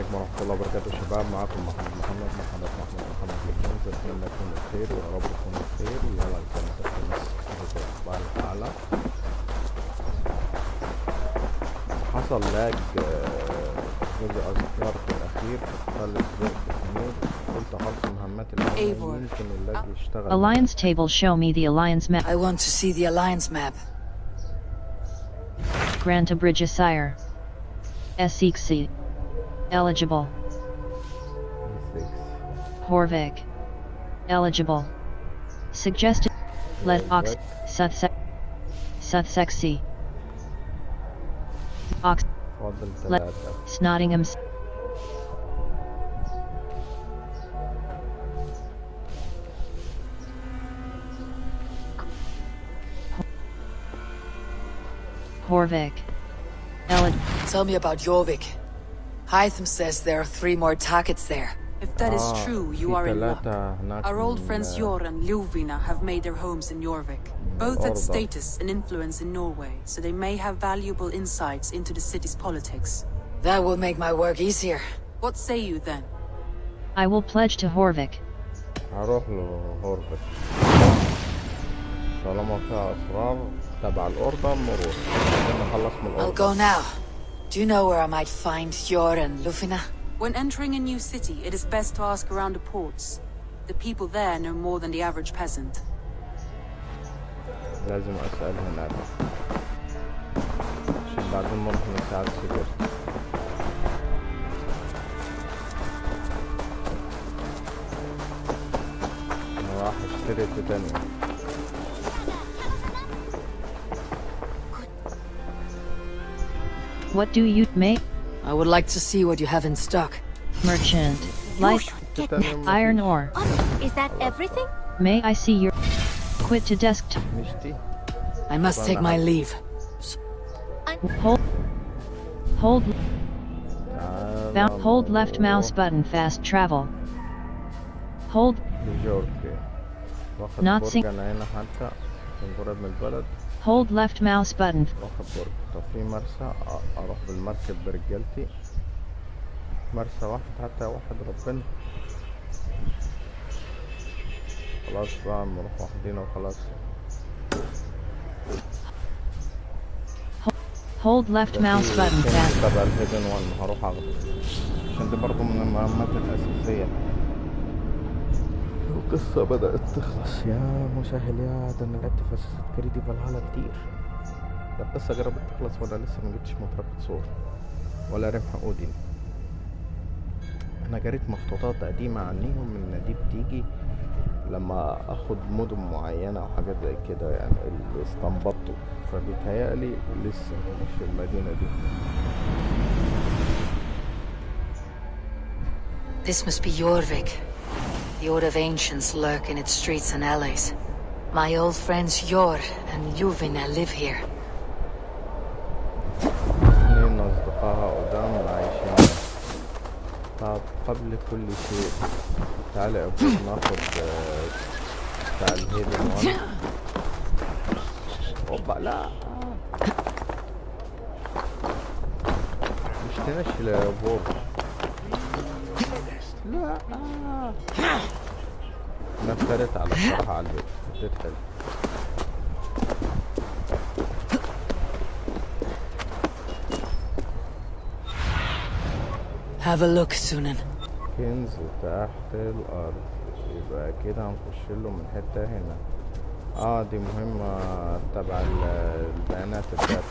عليكم ورحمة الله وبركاته شباب. معاكم محمد للجنز. أتمنى تكونوا بخير ويا رب تكونوا بخير. يلا نكمل تسليم الله تعالى. حصل لاج جزء أذكرت الأخير في قتال الذئب الجنود. قلت خلص مهمات الأول يمكن اللاج يشتغل. Alliance table, show me the alliance map. I want to see the alliance map. Grant a bridge sire. exceting. Eligible. Horvik. Eligible. Suggested. Let ox. Suthsexy. Ox. Let. Snottingham. Horvik. Tell me about Jorvik. Hytham says there are 3 more targets there. If that is true, you are in luck. Our old friends Jor and Ljuvina have made their homes in Jorvik. Both had status and influence in Norway, so they may have valuable insights into the city's politics. That will make my work easier. What say you then? I will pledge to Horvik. هروح لهورفيك طالما فيها أسرار تبع الأوردر نروح. نخلص من الأوردر. I'll go now. Do you know where I might find Jor and Ljuvina? When entering a new city, it is best to ask around the ports. The people there know more than the average peasant. لازم أسأل هناك عشان بعدين نروح نساعد سيجرت. أنا راح أشتري تيتانيوم. What do you make? I would like to see what you have in stock. Merchant. Light. Iron ore. Is that everything? May I see your... Quit to desktop. I must take my leave. Hold left mouse button. Fast travel. Hold. Not sync. Hold left mouse button. واخد برج. طب في مرسى اروح بالمركب برجالتي. مرسى واحد حتى واحد ربنا. خلاص بقى نروح واخدينه وخلاص. Hold left mouse button. Fast. تبع الهيدن 1 هروح اخده عشان دي برضه من المهمات الأساسية. القصة بدأت تخلص يا مسهلات. أنا لعبت في أساسن كريد فالهالا كتير. القصة قربت تخلص وأنا لسه مجبتش مطرقة صور ولا رمح أودين. أنا قريت مخطوطات قديمة عنيهم إن دي بتيجي لما أخد مدن معينة أو حاجات زي كده يعني اللي استنبطته. فبيتهيألي لسه مش المدينة دي. This must be Jorvik. The Old of Ancients lurk in its streets and alleys. My old friends Jor and Ljuvina live here. اثنين أصدقائها قدام عايشين. طب قبل كل شيء تعالى يا أبو ناخد بتاع الهيدن 1. اوبا لا مش تنشل يا بور. لا انا افتريت على الصراحة على البيت. فتيت حلو. Have a look, Sunan. كنز تحت الأرض. يبقى كده هنخش له من حتة هنا. دي مهمة تبع البيانات الداتا.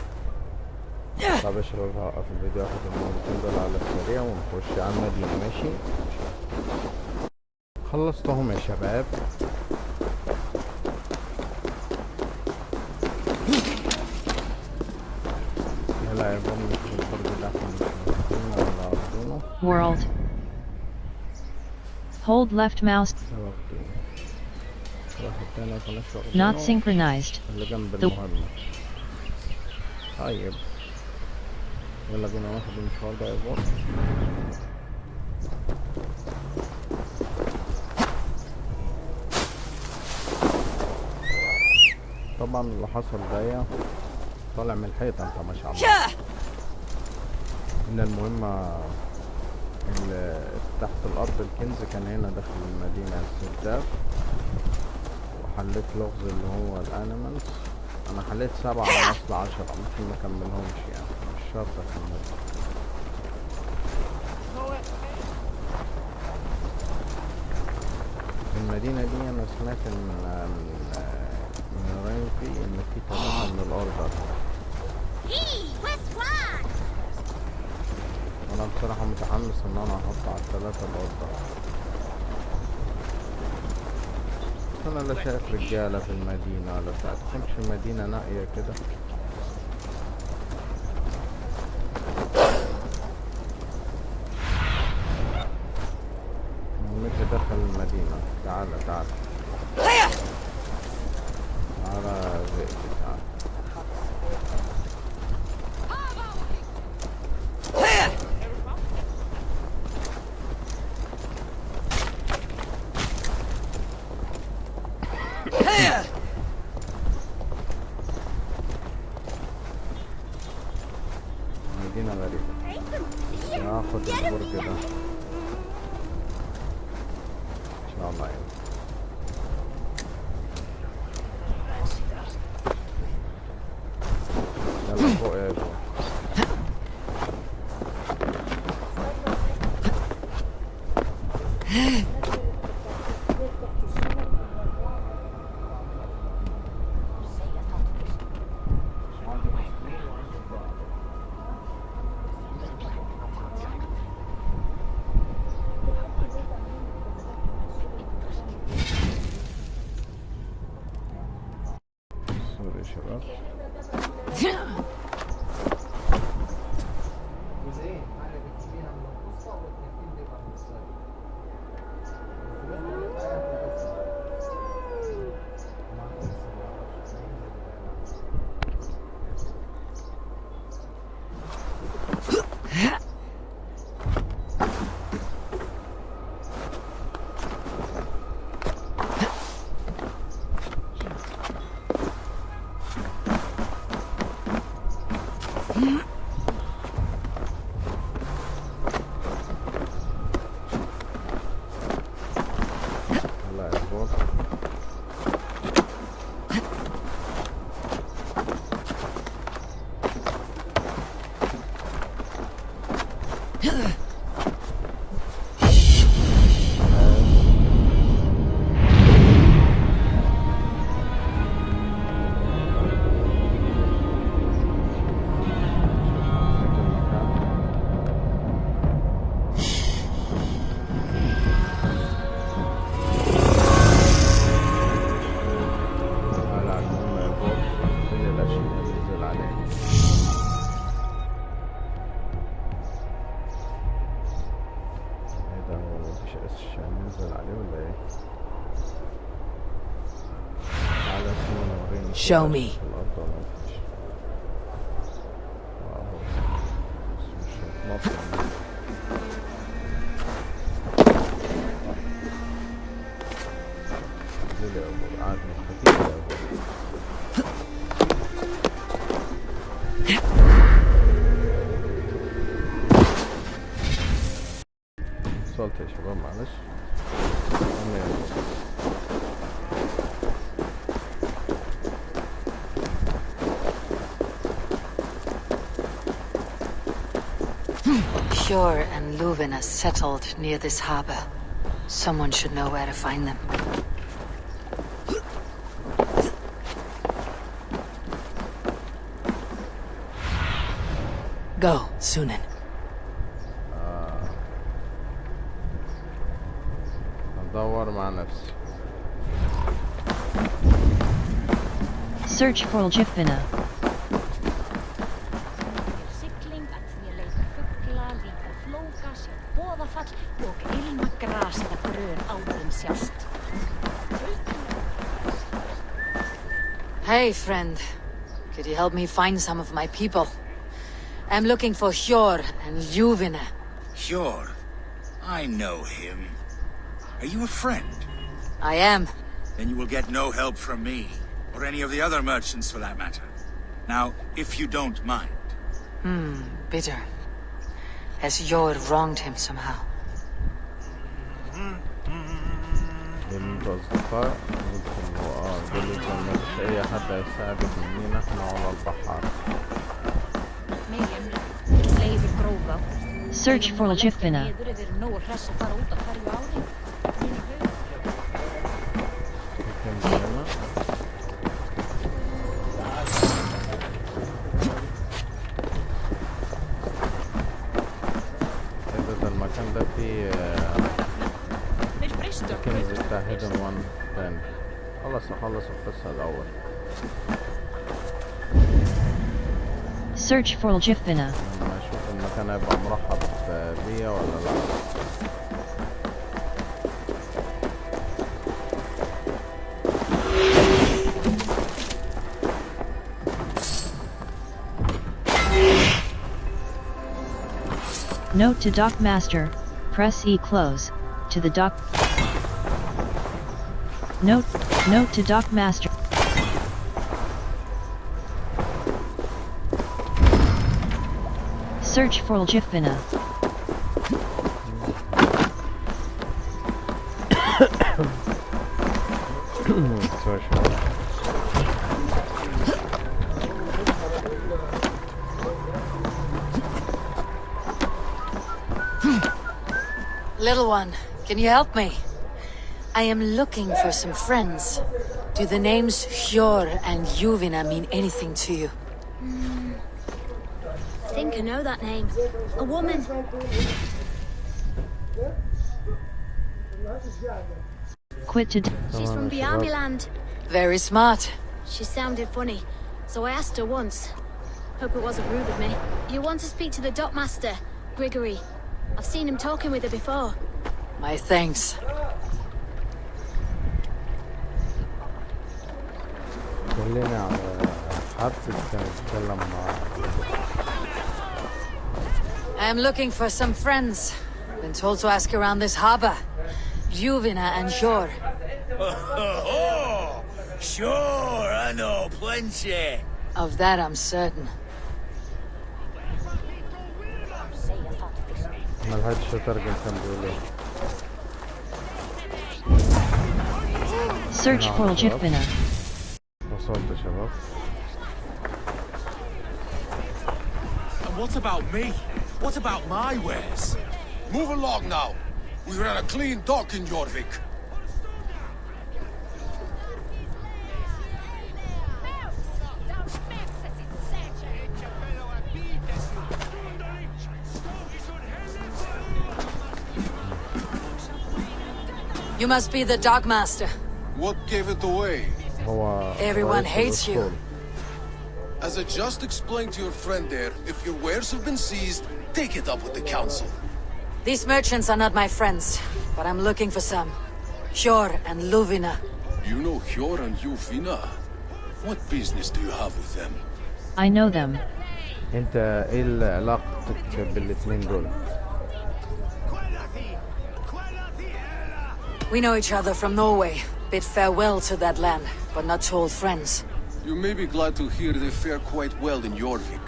طب اشرب هوقف الفيديو اخد المهمتين دول على السريع ونخش على المدينة. ماشي خلصتهم يا شباب. يلا يا بابا ندخل البرج ده ولا واخدينه. World. Hold left mouse. Not synchronized. اللي جنب المهمة. طيب يلا بينا ناخد المشوار ده يا بابا. طبعا اللي حصل ده طالع من الحيطة انت ما شاء الله. ان المهمة تحت الارض الكنز كان هنا داخل المدينة استكشاف. وحليت لغز اللي هو الانيمالز. انا حليت 7 من اصل 10، ممكن مكملهمش يعني، مش شرط اكملهم. المدينة دي انا سمعت من رأيي ان في 3 من الاوردر. انا بصراحة متحمس ان انا احط على 3 الاوردر. بس انا لا شايف رجالة في المدينة ولا بتاع، تكونش المدينة نائية كده. مهمتي داخل المدينة. تعال تعال تعال زئت تعال. مدينة غريبة. ناخد البرج ده ان شاء الله يعني. يلا فوق يا جو. سوري شباب. Show me. وصلت يا شباب معلش. Hjor and Luvin are settled near this harbor. Someone should know where to find them. Go, Sunan. ادور مع نفسي. Search for Ljifvina. Hey, friend. Could you help me find some of my people? I'm looking for Hjor and Ljuvina. Hjor? I know him. Are you a friend? I am. Then you will get no help from me, or any of the other merchants for that matter. Now, if you don't mind. Bitter. Has Hjor wronged him somehow? انتوا اصدقاء دول مفيش اي حد هيساعدك مننا احنا على البحر. Search for Ljifina. المكان ده فيه كنز بتاع هيدن وان تاني. خلص القصة الأول. Search for Ljifina. لما أشوف المكان هيبقى مرحب بيا ولا لأ. Note to Dock Master, press E close, to the dock. Note to Dock Master. Search for Ljifina. Little one, can you help me? I am looking for some friends. Do the names Hjor and Juvina mean anything to you? I think I know that name. A woman. Quit to She's from Biami land. Very smart. She sounded funny, so I asked her once. Hope it wasn't rude of me. You want to speak to the dockmaster, Grigory? I've seen him talking with her before. My thanks. خليني على حد كان يتكلم معاه. I am looking for some friends. Been told to ask around this harbor. Juvina and Hjor. Oh, sure, I know plenty. Of that I'm certain. ما لحقتش اترجم كان بيقول ايه. search for Ljifina. وصلت يا شباب. And what about me? What about my wares? Move along now. We ran a clean dock in Jorvik. You must be the dogmaster. What gave it away? Everyone hates you. As I just explained to your friend there, if your wares have been seized, take it up with the council. These merchants are not my friends, but I'm looking for some. Hjor and Ljuvina. You know Hjor and Juvina? What business do you have with them? I know them. انت ايه علاقتك بالاتنين دول؟ We know each other from Norway. Bid farewell to that land, but not to old friends. You may be glad to hear they fare quite well in Jorvik.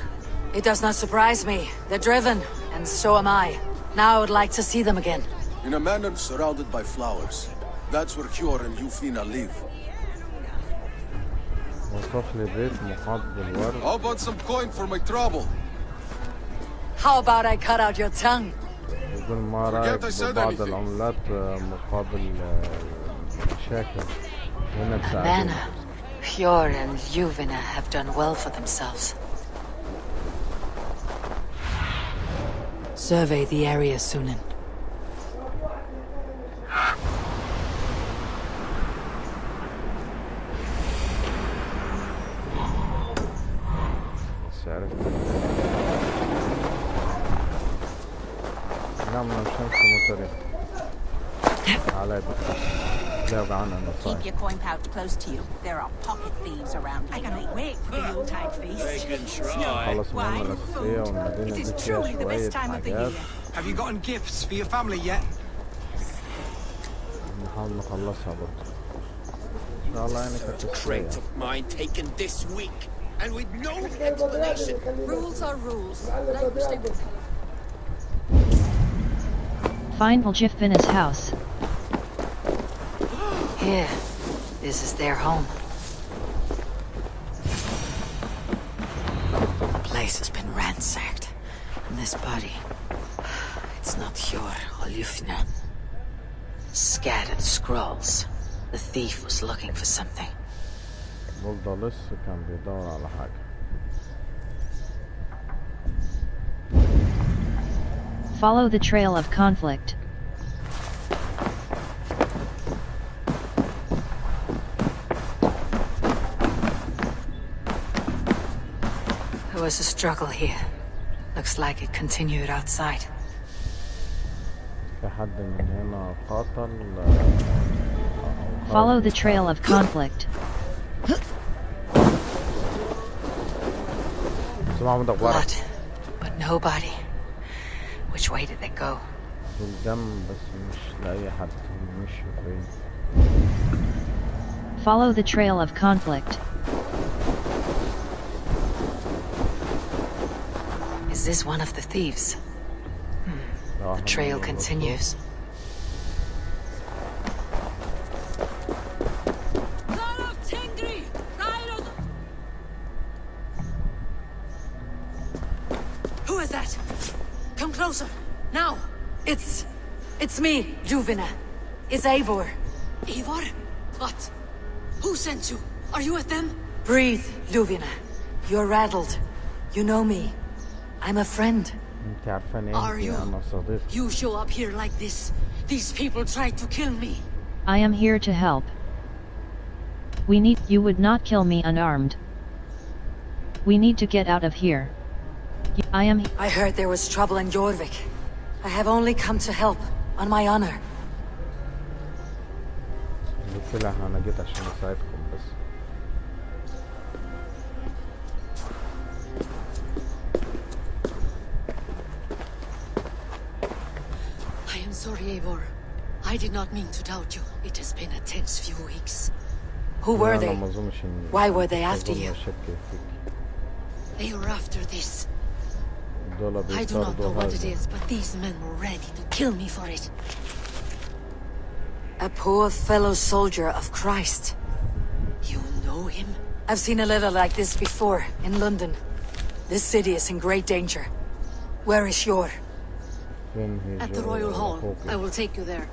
It does not surprise me. They're driven, and so am I. Now I would like to see them again. In a manor surrounded by flowers. That's where Hjor and Juvina live. وصف لي بيت محاط بالورد. How about some coin for my trouble? How about I cut out your tongue? يقول ما رأيك ببعض العملات مقابل مشاكل هنا بساعدين. Manor. Hjor and Juvina have done well for themselves. Survey the area, Sunan. بس عرفت نعم شمس مطري على Keep your coin pouch close to you. There are pocket thieves around here. I cannot wait for the Yuletide feast. They can try. خلص المهمة الأساسية والمدينة دي فيها شوية حاجات. Have you gotten gifts for your family yet? نحاول نخلصها برضه. إن شاء الله يعني كانت Crate شوية. of mine taken this week, and with no explanation. Rules are rules. Like Find Ljifina's house. Here. This is their home. The place has been ransacked. And this body... It's not Hjor or Ljufna. Scattered scrolls. The thief was looking for something. بولدا لسه كان بيدور على حاجة. Follow the trail of conflict. There was a struggle here. Looks like it continued outside. في حد من هنا قاتل. Follow the trail of conflict. Blood, but nobody. Which way did they go? Follow the trail of conflict. Is this one of the thieves? The trail continues. Who is that? Come closer, now! It's me, Ljuvina. It's Eivor. Eivor? What? Who sent you? Are you with them? Breathe, Ljuvina. You're rattled. You know me. I'm a friend. Are you? You show up here like this. These people tried to kill me. I am here to help. You would not kill me unarmed. We need to get out of here. I heard there was trouble in Jorvik. I have only come to help, on my honor. I am sorry, Eivor. I did not mean to doubt you. It has been a tense few weeks. Who were they? Why were they after you? They were after this. I do not know what it is, but these men were ready to kill me for it. A poor fellow soldier of Christ. You know him? I've seen a letter like this before, in London. This city is in great danger. Where is Hjor? At the Royal Hall. I will take you there.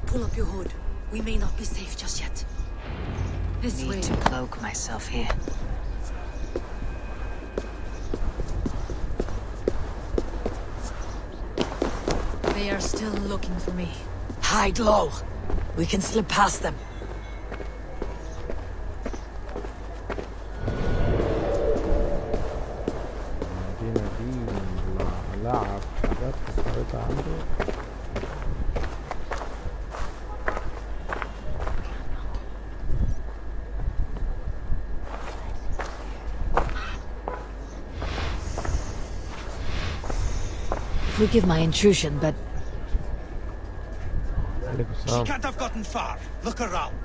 Pull up your hood. We may not be safe just yet. This way. Need to cloak myself here. They are still looking for me. Hide low. We can slip past them. Forgive my intrusion, but... She can't have gotten far. Look around.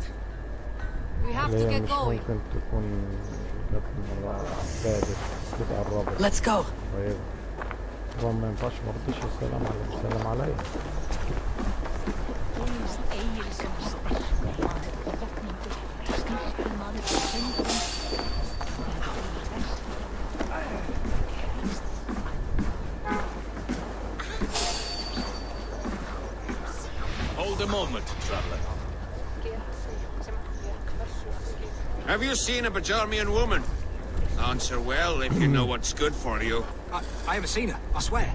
We have to get going. Let's go. Hold a moment, traveler. Have you seen a Bajarmian woman? Answer well if you know what's good for you. I haven't seen her, I swear.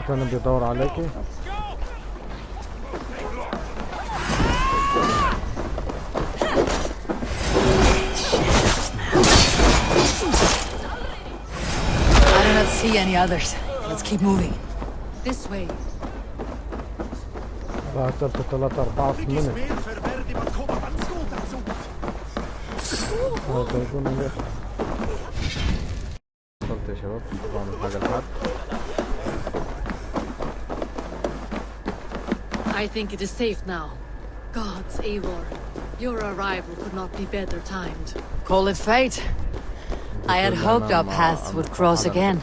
كان بيدور عليكي. I do not see any others. Let's keep moving. This way. وصلت يا شباب، بعمل حاجة لحد. I think it is safe now. Gods, Eivor, your arrival could not be better timed. Call it fate. I had hoped our paths would cross again,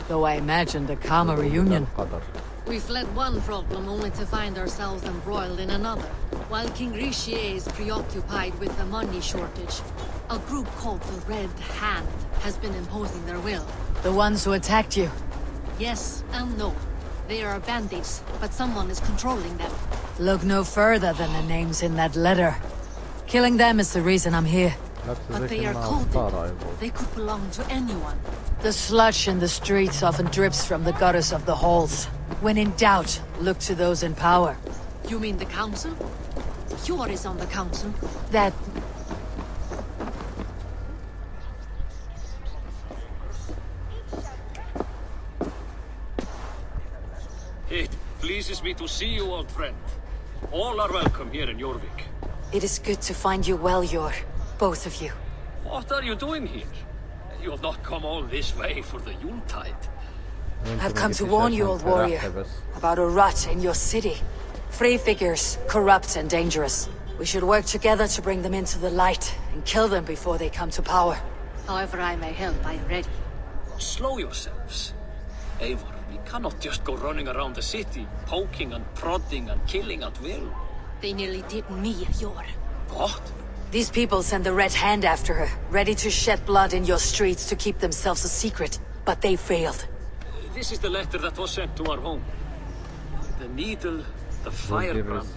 though I imagined a calmer reunion. We fled one problem only to find ourselves embroiled in another. While King Rishi is preoccupied with the money shortage, a group called the Red Hand has been imposing their will. The ones who attacked you? Yes and no. They are bandits, but someone is controlling them. Look no further than the names in that letter. Killing them is the reason I'm here. But they are cultic. They could belong to anyone. The sludge in the streets often drips from the gutters of the halls. When in doubt, look to those in power. You mean the council? Yor is on the council. That... It pleases me to see you, old friend. All are welcome here in Jorvik. It is good to find you well, Yor. Both of you. What are you doing here? You have not come all this way for the Yuletide. I've come to warn you, old warrior, about a rot in your city. Free figures, corrupt and dangerous. We should work together to bring them into the light and kill them before they come to power. However I may help, I am ready. Slow yourselves. Eivor, we cannot just go running around the city, poking and prodding and killing at will. They nearly did me, Yor. What? These people send the Red Hand after her, ready to shed blood in your streets to keep themselves a secret. But they failed. This is the letter that was sent to our home. The needle, the firebrand,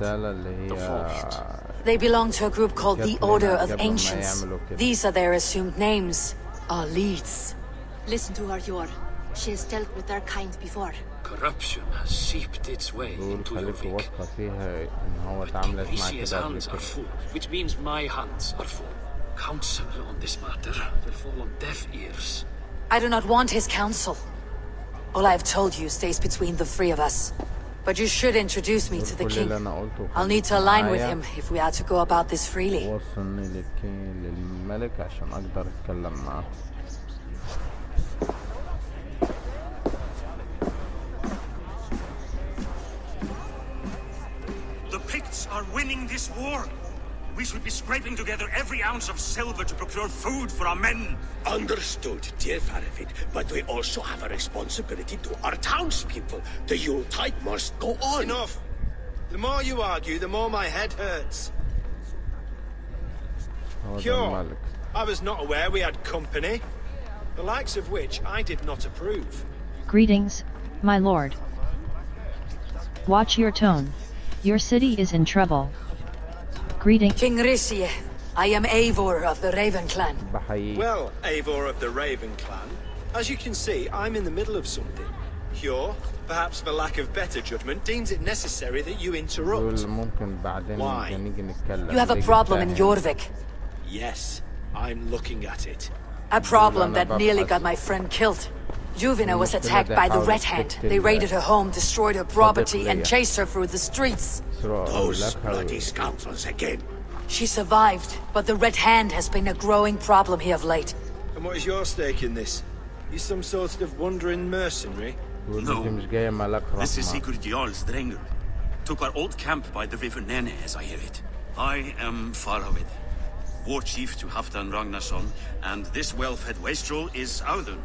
the forged. They belong to a group called the Order of Ancients. These are their assumed names. Our leads. Listen to her, Yor. She has dealt with their kind before. Corruption has seeped its way into Jorvik. But Rishie's hands are full, which means my hands are full. Counsel on this matter will fall on deaf ears. I do not want his counsel. All I have told you stays between the three of us. But you should introduce me to the king. I'll need to align with him if we are to go about this freely. The Picts are winning this war. We should be scraping together every ounce of silver to procure food for our men. Understood, dear Faravid, but we also have a responsibility to our townspeople. The Yuletide must go on. Enough! The more you argue, the more my head hurts. Sure, I was not aware we had company, the likes of which I did not approve. Greetings, my lord. Watch your tone. Your city is in trouble. Greeting. King Rishi, I am Eivor of the Raven Clan. Well, Eivor of the Raven Clan, as you can see, I'm in the middle of something. Yor, perhaps for lack of better judgment, deems it necessary that you interrupt. Why? You have a problem in Jorvik. Yes, I'm looking at it. A problem that nearly got my friend killed. Juvina was attacked by the Red Hand. They raided her home, destroyed her property, and chased her through the streets. Those bloody scoundrels again. She survived, but the Red Hand has been a growing problem here of late. And what is your stake in this? You some sort of wandering mercenary? No. This is Sigurd Jarl's Drengr. Took our old camp by the river Nene, as I hear it. I am Faravid, war chief to Halfdan Ragnarsson, and this well-fed wastrel is Audun,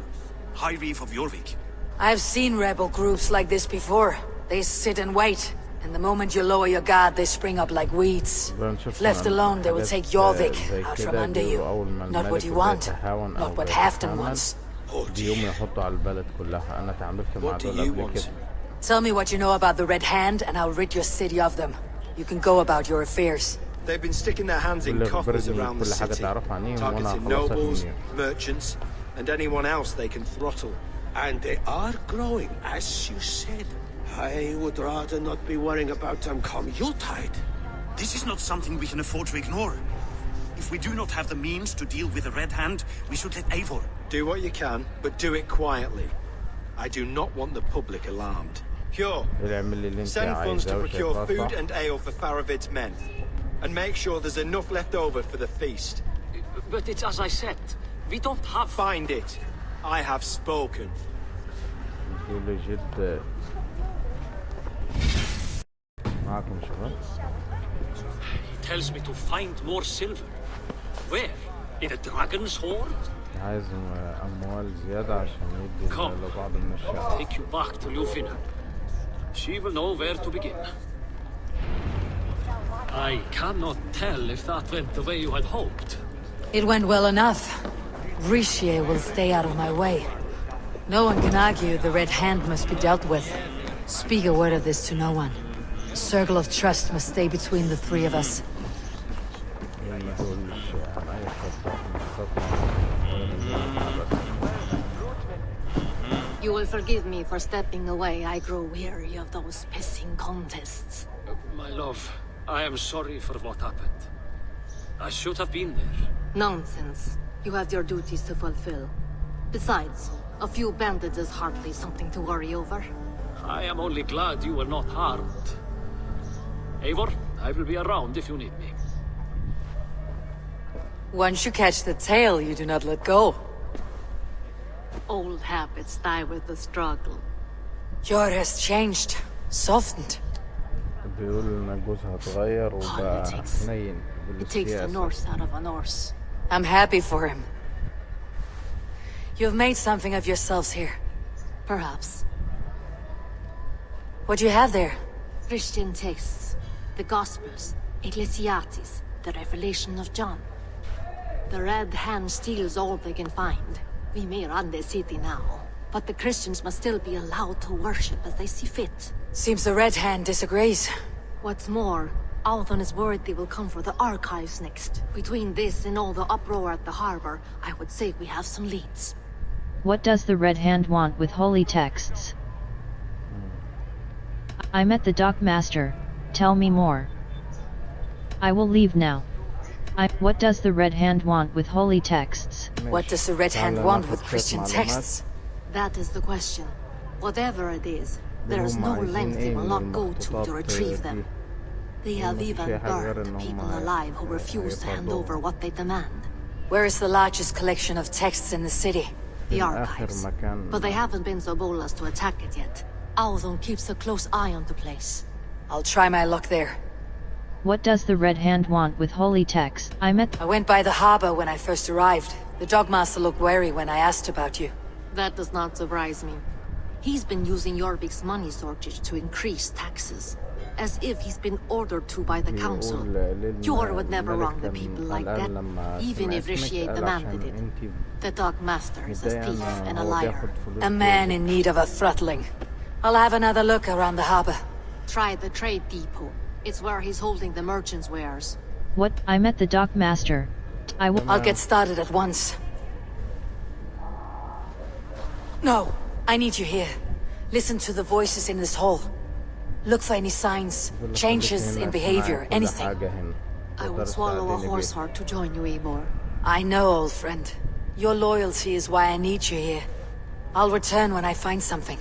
High Reef of Jorvik. I've seen rebel groups like this before. They sit and wait, and the moment you lower your guard, they spring up like weeds. If left alone, they will take Jorvik out from under you. Not what you want, not what Halfdan wants. What do you want? Tell me what you know about the Red Hand, and I'll rid your city of them. You can go about your affairs. They've been sticking their hands in coffers around the city, targeting nobles, merchants, and anyone else they can throttle. And they are growing, as you said. I would rather not be worrying about them come Yuletide. This is not something we can afford to ignore. If we do not have the means to deal with the Red Hand, we should let Eivor. Do what you can, but do it quietly. I do not want the public alarmed. Pure, send funds to procure food and ale for Faravid's men. And make sure there's enough left over for the feast. But it's as I said. We don't have... Find it. I have spoken. جد معكم شباب. He tells me to find more silver. Where? In a dragon's hoard? عايز أموال زيادة عشان يدي لبعض من الشعب. Take you back to Ljufina. She will know where to begin. I cannot tell if that went the way you had hoped. It went well enough. Richier will stay out of my way. No one can argue the Red Hand must be dealt with. Speak a word of this to no one. A circle of trust must stay between the three of us. You will forgive me for stepping away. I grow weary of those pissing contests. My love, I am sorry for what happened. I should have been there. Nonsense. You have your duties to fulfill. Besides, a few bandits is hardly something to worry over. I am only glad you were not harmed. Eivor, I will be around if you need me. Once you catch the tail, you do not let go. Old habits die with the struggle. Yor has changed, softened. بيقول إن جوزها اتغير وبقى حنين. It takes the Norse out of a Norse. I'm happy for him. You've made something of yourselves here. Perhaps. What do you have there? Christian texts, the Gospels, Ecclesiastes, the Revelation of John. The Red Hand steals all they can find. We may run the city now, but the Christians must still be allowed to worship as they see fit. Seems the Red Hand disagrees. What's more, Althon is worried they will come for the archives next. Between this and all the uproar at the harbor, I would say we have some leads. What does the Red Hand want with holy texts? I met the Dock Master. Tell me more. I will leave now. What does the Red Hand want with holy texts? What does the Red Hand want with Christian texts? That is the question. Whatever it is, there is no length they will not go to retrieve them. They have even burned people alive who refuse to hand over what they demand. Where is the largest collection of texts in the city? The archives. But they haven't been so bold as to attack it yet. Althon keeps a close eye on the place. I'll try my luck there. What does the Red Hand want with holy text? I went by the harbor when I first arrived. The Dogmaster looked wary when I asked about you. That does not surprise me. He's been using Jorvik's money shortage to increase taxes. As if he's been ordered to by the council. Jor would never wrong the people like that, even if Richier demanded it. The Dogmaster is a thief and a liar. A man in need of a throttling. I'll have another look around the harbor. Try the trade depot. It's where he's holding the merchants' wares. What? I met the Dock Master. I'll get started at once. No, I need you here. Listen to the voices in this hall. Look for any signs, changes in behavior, anything. I would swallow a horse heart to join you, Eivor. I know, old friend. Your loyalty is why I need you here. I'll return when I find something.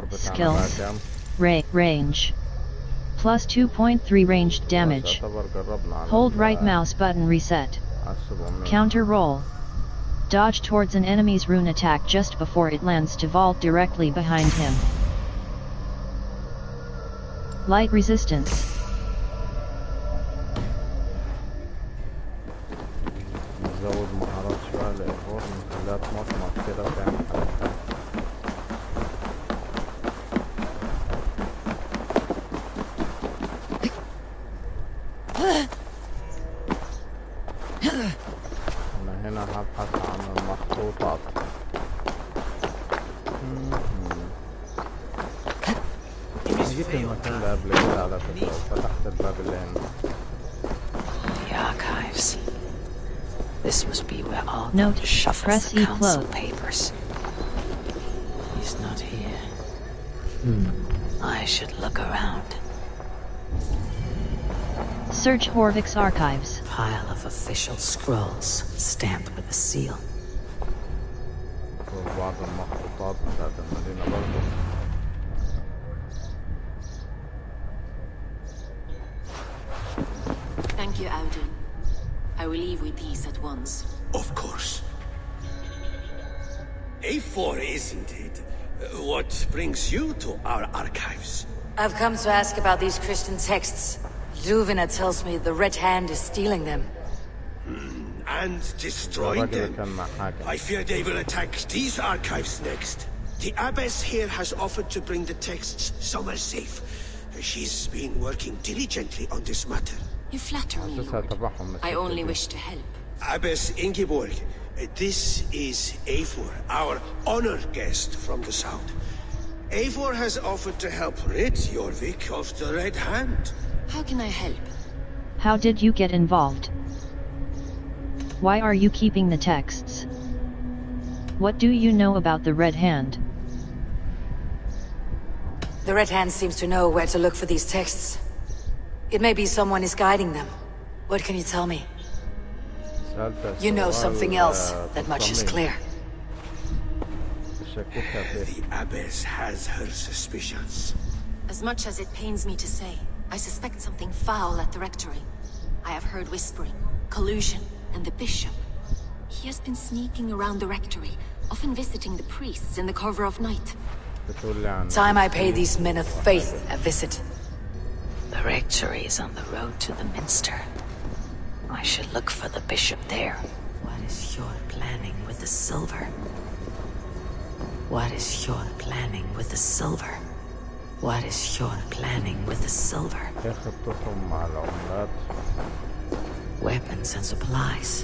Skills. Range. Plus 2.3 ranged damage. Hold right mouse button reset. Counter roll. Dodge towards an enemy's rune attack just before it lands to vault directly behind him. Light resistance. Note, press E close. Papers. He's not here. I should look around. Search Horvik's archives. Pile of official scrolls stamped with a seal. بعض المخطوطات بتاعت المدينة برضه. Thank you, Audun. I will leave with these at once. Of course. A4, isn't it? What brings you to our archives? I've come to ask about these Christian texts. Luvina tells me the Red Hand is stealing them. And destroying them. I fear they will attack these archives next. The abbess here has offered to bring the texts somewhere safe. She's been working diligently on this matter. You flatter me, Lord. I only wish to help. Abbess Ingeborg, this is Eivor, our honored guest from the south. Eivor has offered to help rid Jorvik of the Red Hand. How can I help? How did you get involved? Why are you keeping the texts? What do you know about the Red Hand? The Red Hand seems to know where to look for these texts. It may be someone is guiding them. What can you tell me? You know something else, that much is clear. The abbess has her suspicions. As much as it pains me to say, I suspect something foul at the rectory. I have heard whispering, collusion, and the bishop. He has been sneaking around the rectory, often visiting the priests in the cover of night. Time I pay these men of faith a visit. The rectory is on the road to the minster. I should look for the bishop there. What is your planning with the silver? What is your planning with the silver? What is your planning with the silver? Weapons and supplies,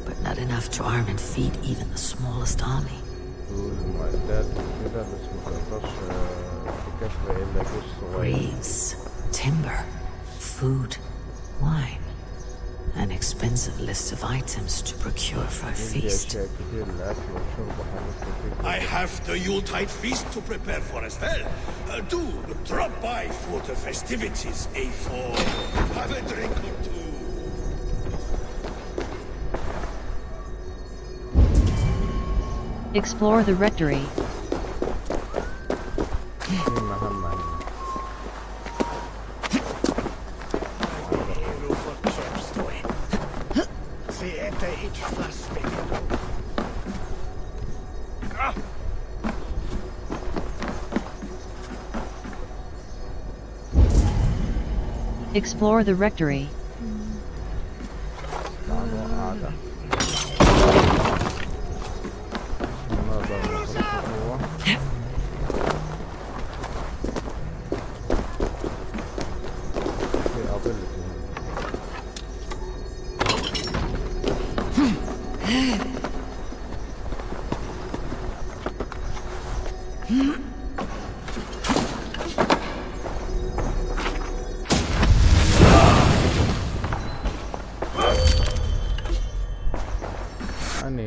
but not enough to arm and feed even the smallest army. Greaves, timber, food, wine. An expensive list of items to procure for a feast. I have the Yuletide feast to prepare for as well. Do drop by for the festivities, A4. Have a drink or two. Explore the rectory. Explore the rectory.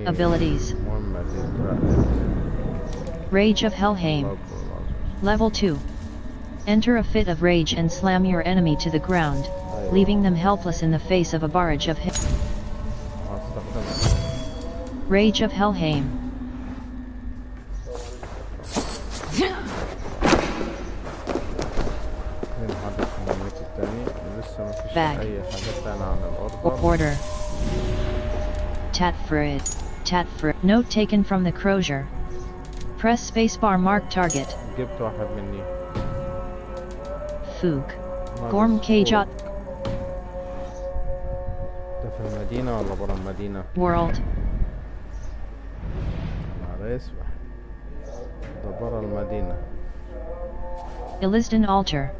Abilities. Rage of Helheim. Level 2. Enter a fit of rage and slam your enemy to the ground, leaving them helpless in the face of a barrage of hit. Rage of Helheim. Bag. Order. Titfrid. Note taken from the crozier. Press spacebar mark target. Fug. Gorm Kajot. ده في المدينة ولا برا المدينة؟ World. معلش ده برا المدينة. Illisden Altar.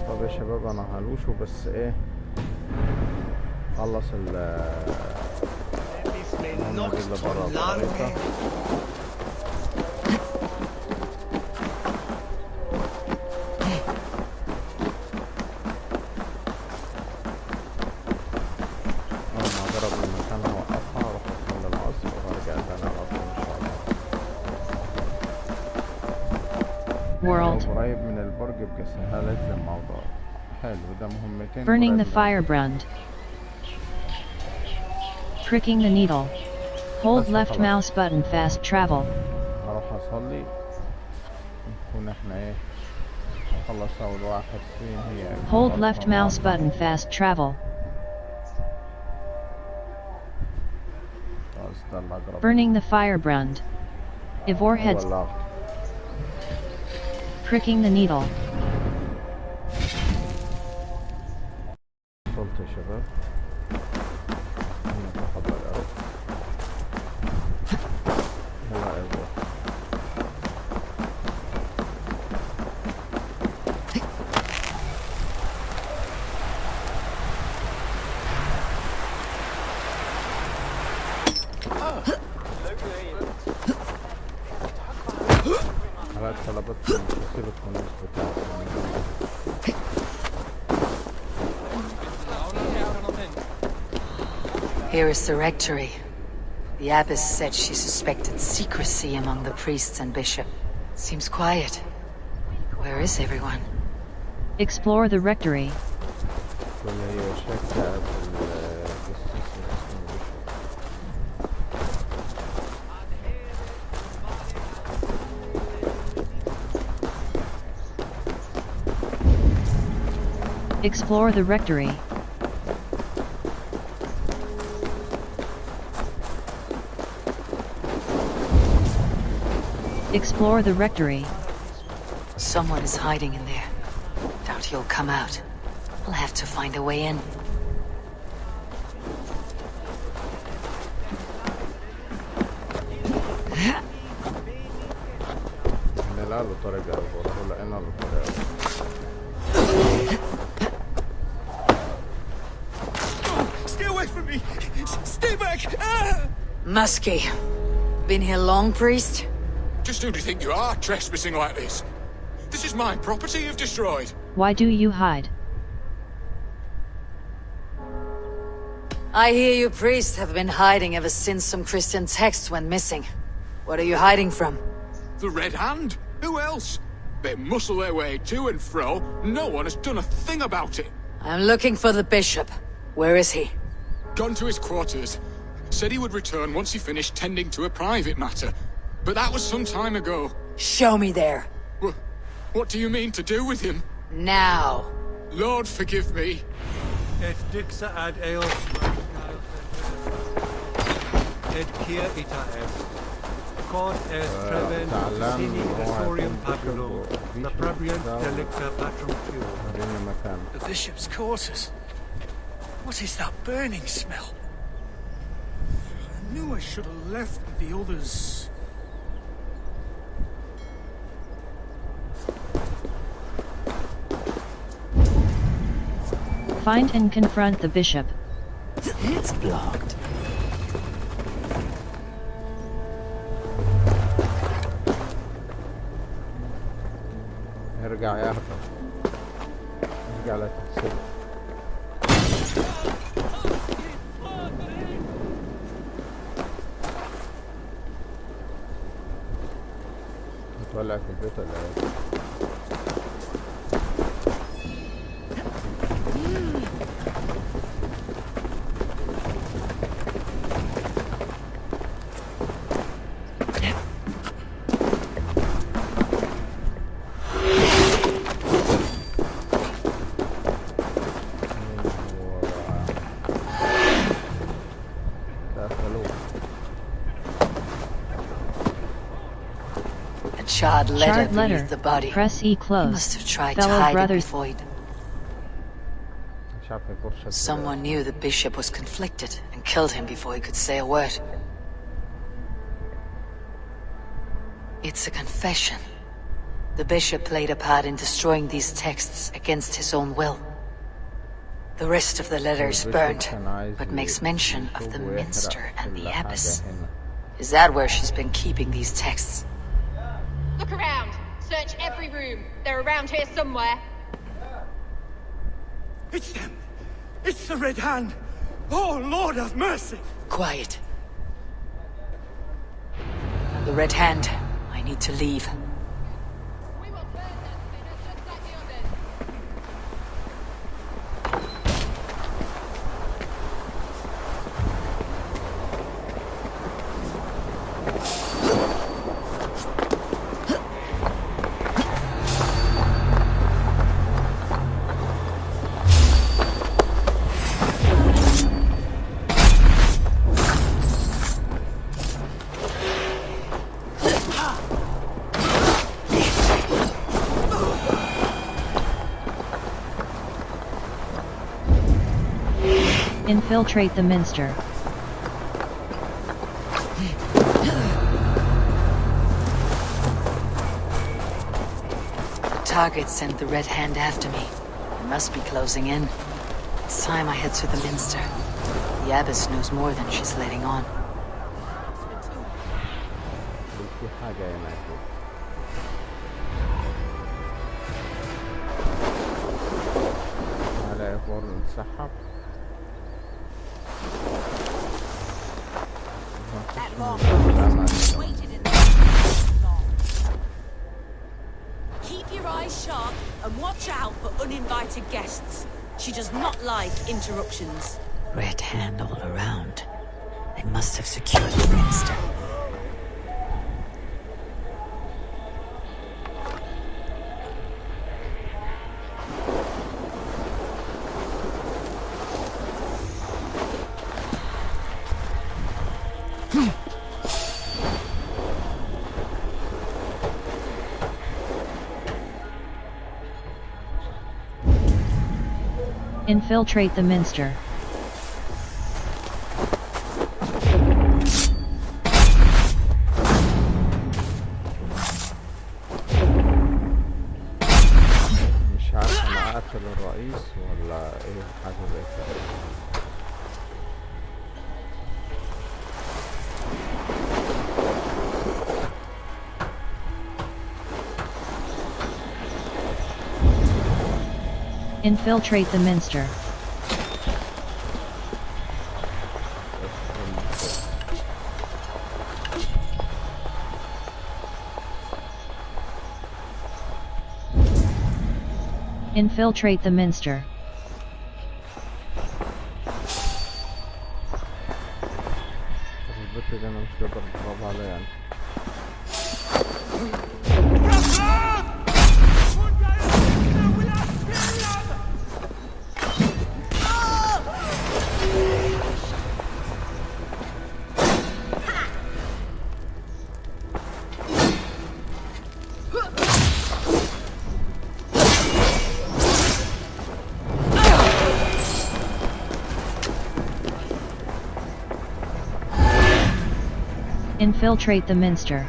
طب يا شباب انا هلوشه بس ايه خلص اللي برا الخريطة. World. قريب من البرج بسهالة الموضوع. حلو ده مهمتين. Burning the firebrand. Pricking the needle. Hold left mouse button fast travel. هروح اصلي نكون احنا ايه خلص اول واحد فين هي. Hold left mouse button fast travel. Burning the firebrand. Ivor heads. Pricking the needle. وصلت يا شباب. تفضل يا رب. يلا ايوه. Here is the rectory. The abbess said she suspected secrecy among the priests and bishop. Seems quiet. Where is everyone? Explore the rectory. Explore the rectory. Explore the rectory. Someone is hiding in there. Doubt he'll come out. I'll have to find a way in. Stay away from me! Stay back! Muskie. Been here long, priest? Just who do you think you are, trespassing like this? This is my property you've destroyed. Why do you hide? I hear you priests have been hiding ever since some Christian texts went missing. What are you hiding from? The Red Hand? Who else? They muscle their way to and fro. No one has done a thing about it. I'm looking for the bishop. Where is he? Gone to his quarters. Said he would return once he finished tending to a private matter. But that was some time ago. Show me there. What do you mean to do with him? Now. Lord, forgive me. Et dixa ad eos et kia ita est. Quod est treven sini vesorium patulum, the praebrient delicta patrum tuum. The bishop's quarters. What is that burning smell? I knew I should have left with the others. Find and confront the bishop. It's blocked. ارجع يا اخي. ارجع لا تتسلق. هتولع في البيت ولا ايه؟ Charred letter beneath the body. Press E close. He must have tried Fellow to hide brothers. it before he... Someone knew the bishop was conflicted and killed him before he could say a word. It's a confession. The bishop played a part in destroying these texts against his own will. The rest of the letter is burnt, but makes mention of the minster and the abbess. Is that where she's been keeping these texts? Look around. Search every room. They're around here somewhere. It's them. It's the Red Hand. Oh, Lord have mercy. Quiet. The Red Hand. I need to leave. Infiltrate the minster. The target sent the Red Hand after me. It must be closing in. It's time I head to the minster. The abbess knows more than she's letting on. Keep your eyes sharp and watch out for uninvited guests. She does not like interruptions. Red Hand all around. They must have secured the minster. Infiltrate the minster. مش عارف انا اقتل الرئيس ولا ايه حاجة زي كده. Infiltrate the minster. Infiltrate the minster. البت دي انا مش قادر اتفرج عليها يعني. Infiltrate the minster.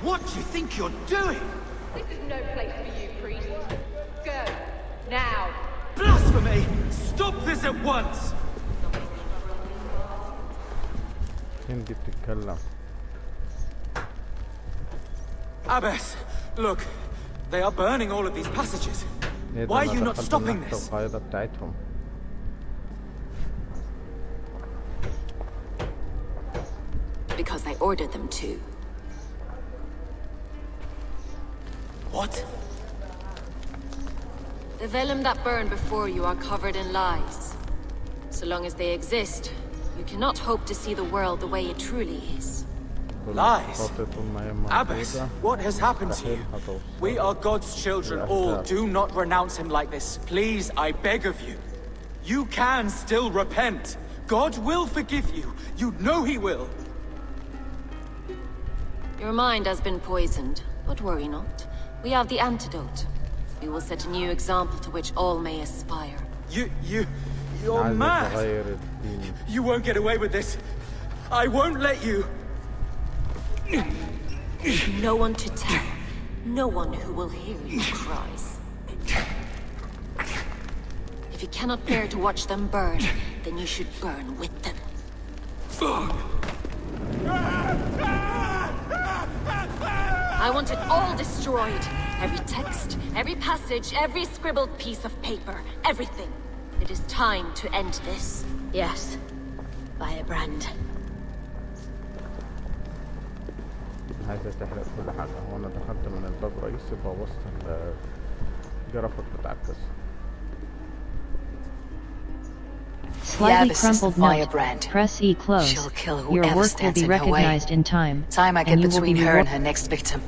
What do you think you're doing? This is no place for you, priest. Go. Now. Blasphemy! Stop this at once! هندي بتتكلم. Abbess, look. They are burning all of these passages. Why are you not stopping this? because I ordered them to. What? The vellum that burn before you are covered in lies. So long as they exist, you cannot hope to see the world the way it truly is. Lies? Abbess, what has happened to you? We are God's children all. Do not renounce him like this. Please, I beg of you. You can still repent. God will forgive you. You know he will. Your mind has been poisoned, but worry not. We have the antidote. We will set a new example to which all may aspire. You're mad. You won't get away with this. I won't let you. No one to tell. No one who will hear your cries. If you cannot bear to watch them burn, then you should burn with them. I want it all destroyed. Every text, every passage, every scribbled piece of paper. Everything. It is time to end this. Yes. Firebrand. عايزة تحرق كل حاجة. هو أنا دخلت من الباب الرئيسي بوظت الجرافيك بتاع القصة. Slightly crumpled note. Press E close. Your work will be recognized in time. Time I get between her and her next victim.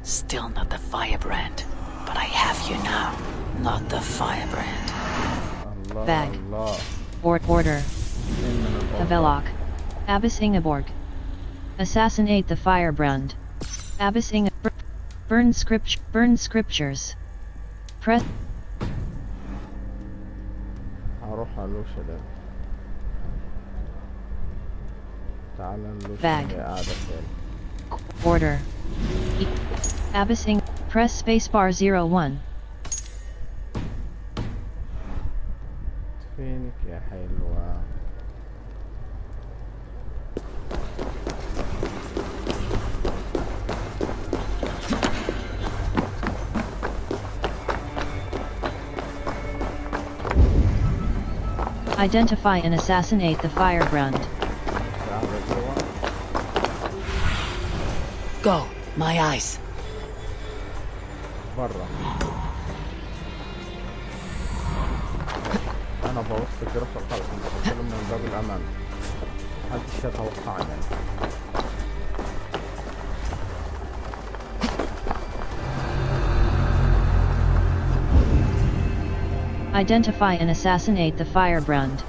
Still not the firebrand. But I have you now. Not the firebrand. Bag. Order. Havelock. Abbess Ingeborg. Assassinate the firebrand. Abbess Ingeborg. Burn scriptures. Press. هروح على ده. تعال Bag. Order. Abbess Press spacebar 01. فينك يا حلوة. Identify and assassinate the firebrand. Go, my eyes. برا. أنا بوظت الجرافة الخلق بتكلم من باب الأمان. محدش يتوقعني. Identify and assassinate the firebrand.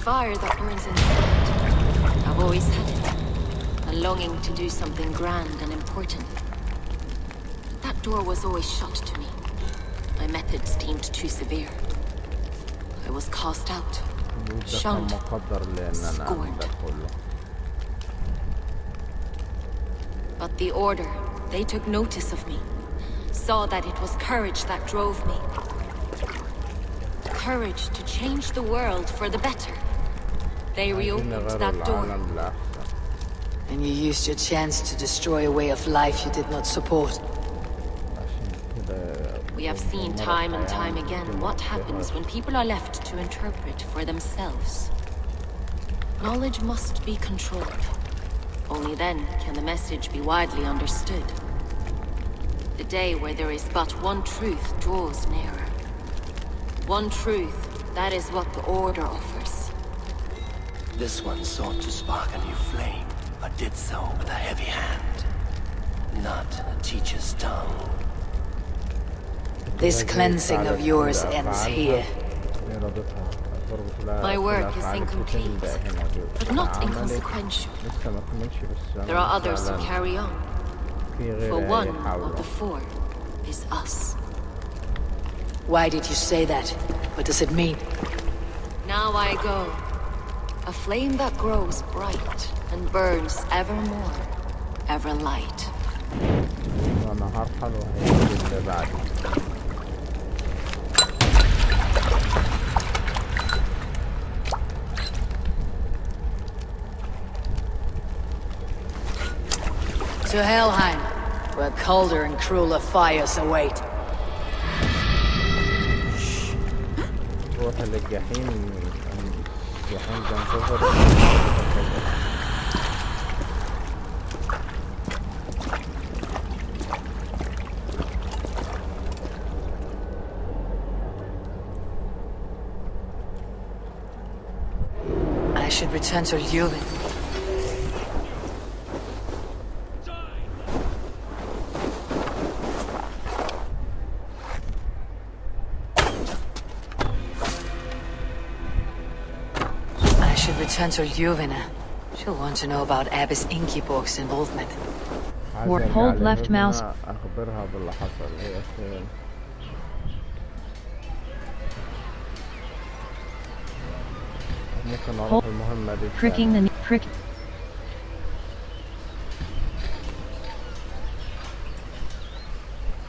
Fire that burns inside. I've always had it. A longing to do something grand and important. That door was always shut to me. My methods deemed too severe. I was cast out. Shunned. Scorned. But the Order, they took notice of me. Saw that it was courage that drove me. Courage to change the world for the better. They reopened that door. And you used your chance to destroy a way of life you did not support. We have seen time and time again what happens when people are left to interpret for themselves. Knowledge must be controlled. Only then can the message be widely understood. The day where there is but one truth draws nearer. One truth, that is what the Order offers. This one sought to spark a new flame, but did so with a heavy hand, not a teacher's tongue. This cleansing of yours ends here. My work is incomplete, but not inconsequential. There are others to carry on. For one of the four is us. Why did you say that? What does it mean? Now I go. A flame that grows bright and burns ever more, ever light. To Helheim, where colder and crueler fires await. روح للجحيم. الجحيم تنتظر. I should return to Leuven. Return to Leuven. She'll want to know about Abbess Ingeborg's involvement. Or hold left mouse. أخبرها باللي حصل. هي فين؟ ممكن أروح المهمة دي. Pricking the prick.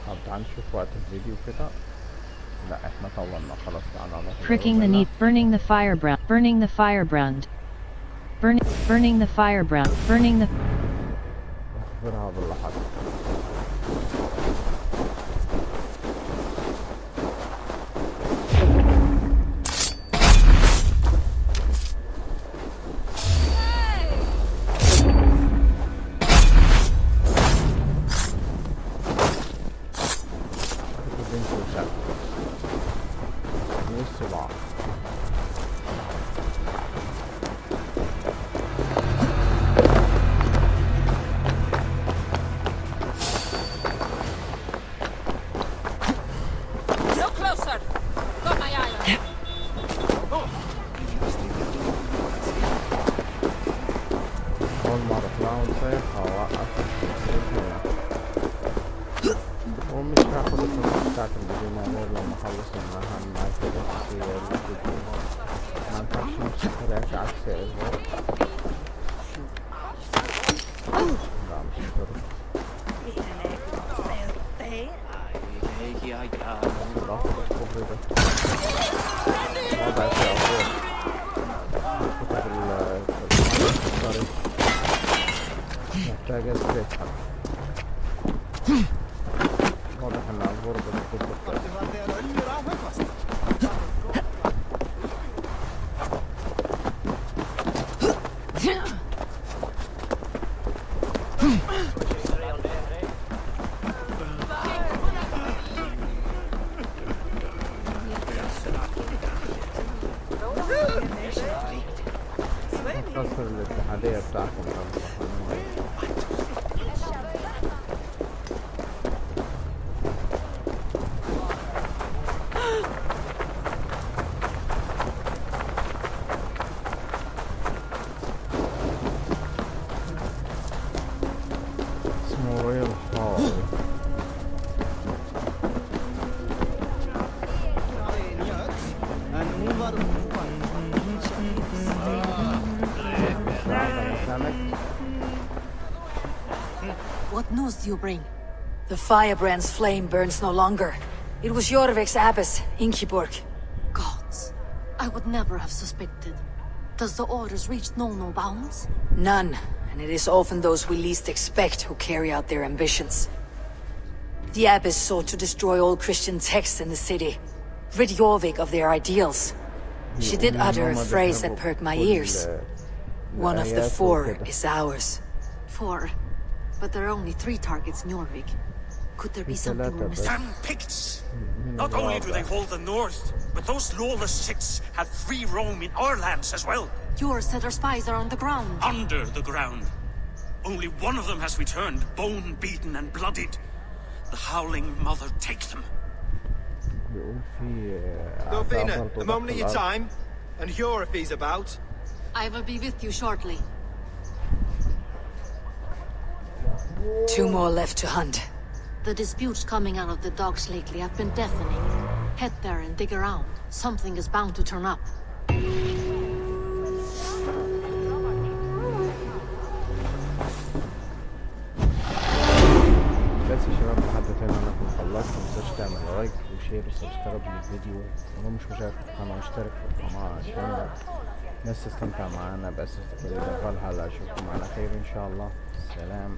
طب تعال نشوف وقت الفيديو كده. لا احنا طولنا خلاص. تعالى نروح. Pricking the need. Burning the firebrand. Burning the firebrand. Burning the firebrand. Burning the. أخبرها باللي حصل. كسر الاتحادية بتاعكم. What news do you bring? The firebrand's flame burns no longer. It was Jorvik's abbess, Ingeborg. Gods, I would never have suspected. Does the orders reach no bounds? None, and it is often those we least expect who carry out their ambitions. The abbess sought to destroy all Christian texts in the city, rid Jorvik of their ideals. She did utter a phrase that perked my ears. One of the four is ours. 4? But there are only 3 targets in Jorvik. Could there be something we're missing? Damn Picts! Not only do they hold the north, but those lawless Siths have free roam in our lands as well. Yours said our spies are on the ground. Under the ground. Only one of them has returned, bone-beaten and bloodied. The Howling Mother take them. بيقول في Lovina, a moment of your time, and Hure if he's about. I will be with you shortly. 2 more left to hunt. The disputes coming out of the docks lately have been deafening. Head there and dig around. Something is bound to turn up. بس يا شباب لحد هنا انا كنت خلصت. متنساش تعمل لايك وشير وسبسكرايب للفيديو، ولو مش مشترك في القناه اشترك في القناه عشان الناس تستمتع معانا بأساس كريد فالهالا. اشوفكم على خير ان شاء الله. سلام.